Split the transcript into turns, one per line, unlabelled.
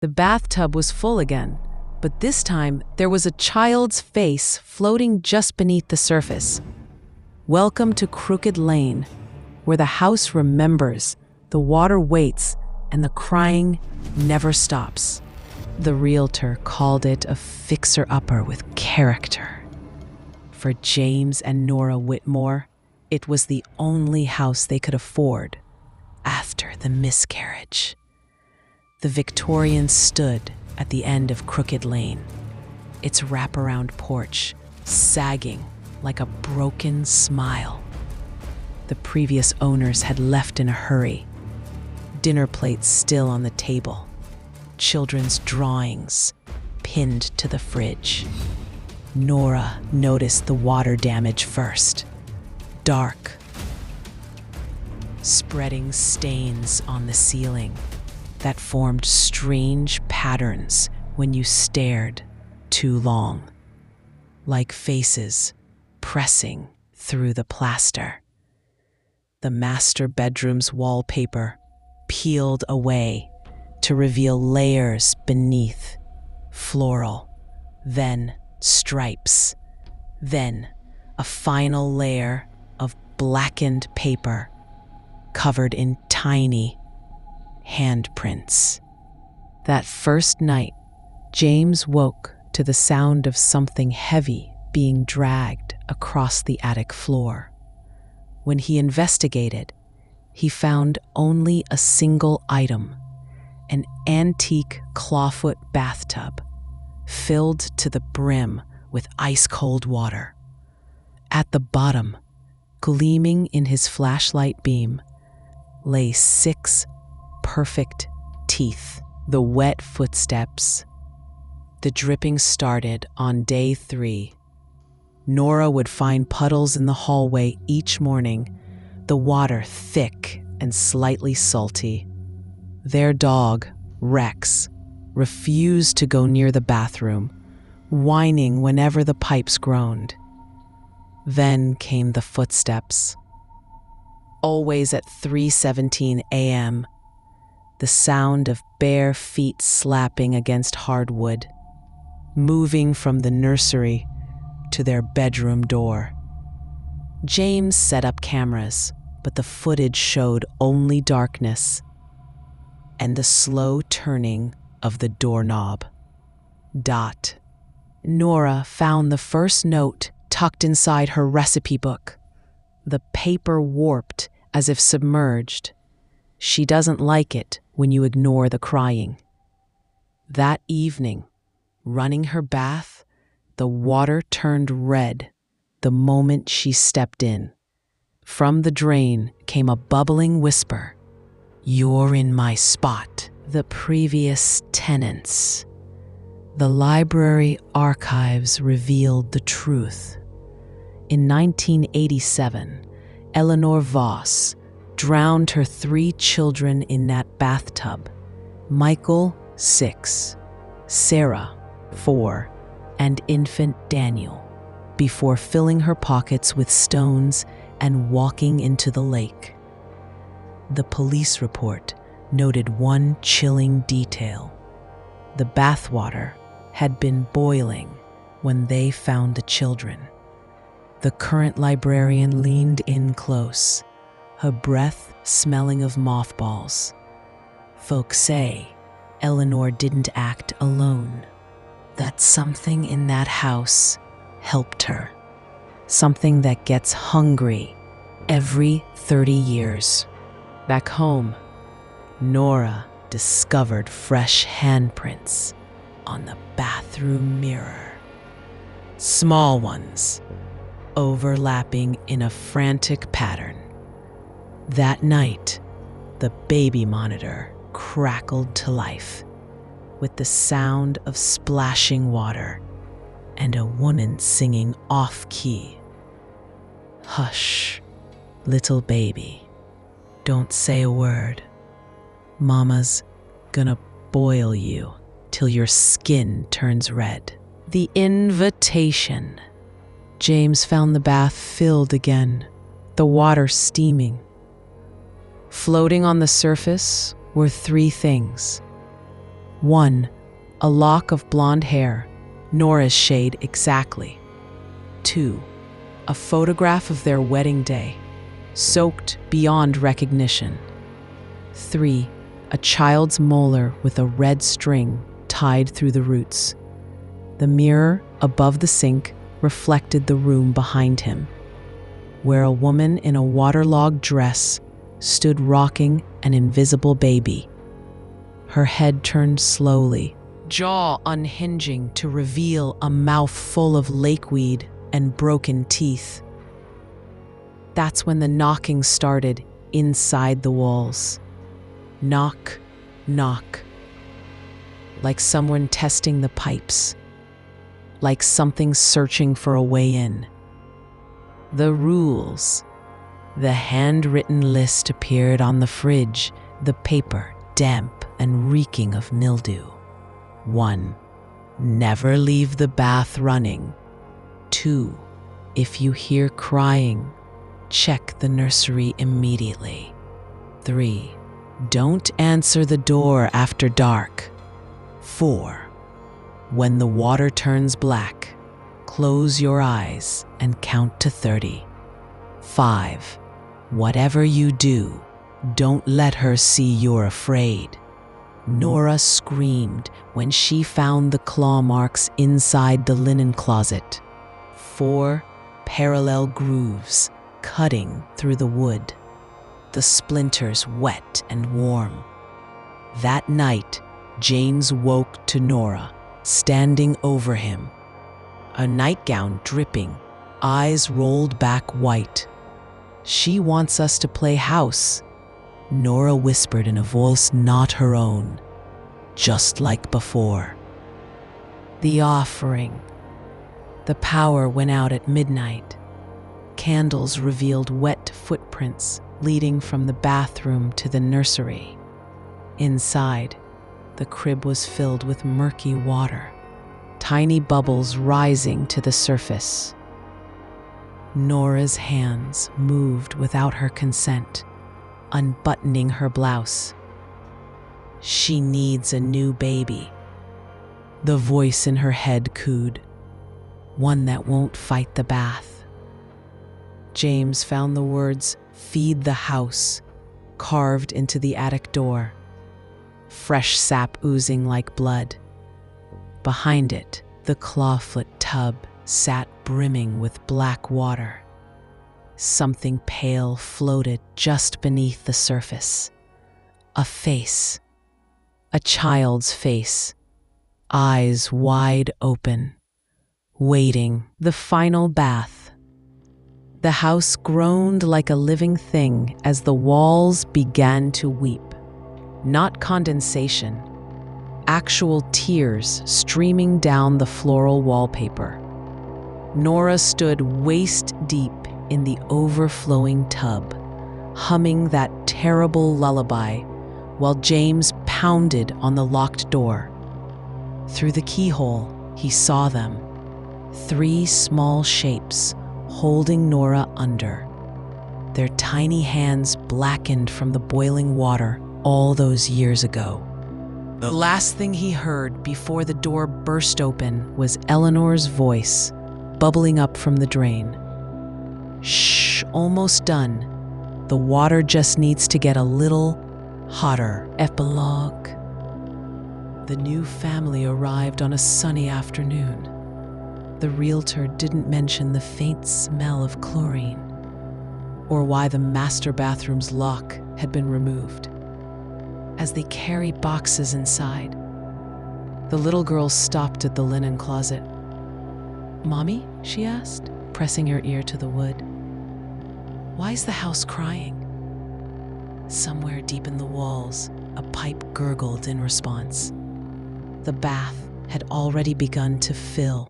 The bathtub was full again, but this time there was a child's face floating just beneath the surface. Welcome to Crooked Lane, where the house remembers, the water waits, and the crying never stops. The realtor called it a fixer-upper with character. For James and Nora Whitmore, it was the only house they could afford after the miscarriage. The Victorians stood at the end of Crooked Lane, its wraparound porch sagging like a broken smile. The previous owners had left in a hurry, dinner plates still on the table, children's drawings pinned to the fridge. Nora noticed the water damage first. Dark, spreading stains on the ceiling that formed strange patterns when you stared too long, like faces pressing through the plaster. The master bedroom's wallpaper peeled away to reveal layers beneath, floral, then stripes, then a final layer of blackened paper covered in tiny handprints. That first night, James woke to the sound of something heavy being dragged across the attic floor. When he investigated, he found only a single item, an antique clawfoot bathtub filled to the brim with ice-cold water. At the bottom, gleaming in his flashlight beam, lay 6 perfect teeth. The wet footsteps. The dripping started on day 3. Nora would find puddles in the hallway each morning, the water thick and slightly salty. Their dog, Rex, refused to go near the bathroom, whining whenever the pipes groaned. Then came the footsteps. Always at 3:17 a.m., the sound of bare feet slapping against hardwood, moving from the nursery to their bedroom door. James set up cameras, but the footage showed only darkness and the slow turning of the doorknob. Dot. Nora found the first note tucked inside her recipe book. The paper warped as if submerged. She doesn't like it when you ignore the crying. That evening, running her bath, the water turned red the moment she stepped in. From the drain came a bubbling whisper. "You're in my spot." The previous tenants. The library archives revealed the truth. In 1987, Eleanor Voss drowned her 3 children in that bathtub. Michael, 6, Sarah, 4, and infant Daniel, before filling her pockets with stones and walking into the lake. The police report noted one chilling detail. The bathwater had been boiling when they found the children. The current librarian leaned in close, her breath smelling of mothballs. Folks say Eleanor didn't act alone, that something in that house helped her, something that gets hungry every 30 years. Back home, Nora discovered fresh handprints on the bathroom mirror. Small ones, overlapping in a frantic pattern. That night, the baby monitor crackled to life with the sound of splashing water and a woman singing off-key. "Hush, little baby, don't say a word. Mama's gonna boil you till your skin turns red." The invitation. James found the bath filled again, the water steaming. Floating on the surface were 3 things: 1. A lock of blonde hair, Nora's shade exactly. 2. A photograph of their wedding day, soaked beyond recognition. 3. A child's molar with a red string tied through the roots. The mirror above the sink reflected the room behind him, where a woman in a waterlogged dress stood rocking an invisible baby. Her head turned slowly, jaw unhinging to reveal a mouth full of lakeweed and broken teeth. That's when the knocking started inside the walls. Knock, knock. Like someone testing the pipes. Like something searching for a way in. The rules. The handwritten list appeared on the fridge, the paper damp and reeking of mildew. 1. Never leave the bath running. 2. If you hear crying, check the nursery immediately. 3. Don't answer the door after dark. 4. When the water turns black, close your eyes and count to 30. 5. Whatever you do, don't let her see you're afraid. Nora screamed when she found the claw marks inside the linen closet. 4 parallel grooves cutting through the wood, the splinters wet and warm. That night, James woke to Nora, standing over him, a nightgown dripping, eyes rolled back white. She wants us to play house, Nora whispered in a voice not her own, just like before. The offering. The power went out at midnight. Candles revealed wet footprints leading from the bathroom to the nursery. Inside, the crib was filled with murky water, tiny bubbles rising to the surface. Nora's hands moved without her consent, unbuttoning her blouse. She needs a new baby. The voice in her head cooed, one that won't fight the bath. James found the words, "Feed the house," carved into the attic door, fresh sap oozing like blood. Behind it, the clawfoot tub sat brimming with black water. Something pale floated just beneath the surface. A face. A child's face. Eyes wide open. Waiting. The final bath. The house groaned like a living thing as the walls began to weep. Not condensation. Actual tears streaming down the floral wallpaper. Nora stood waist-deep in the overflowing tub, humming that terrible lullaby, while James pounded on the locked door. Through the keyhole, he saw them. 3 small shapes holding Nora under, their tiny hands blackened from the boiling water all those years ago. The last thing he heard before the door burst open was Eleanor's voice, bubbling up from the drain. "Shh, almost done. The water just needs to get a little hotter." Epilogue. The new family arrived on a sunny afternoon. The realtor didn't mention the faint smell of chlorine, or why the master bathroom's lock had been removed. As they carried boxes inside, the little girl stopped at the linen closet. "Mommy?" she asked, pressing her ear to the wood. "Why's the house crying?" Somewhere deep in the walls, a pipe gurgled in response. The bath had already begun to fill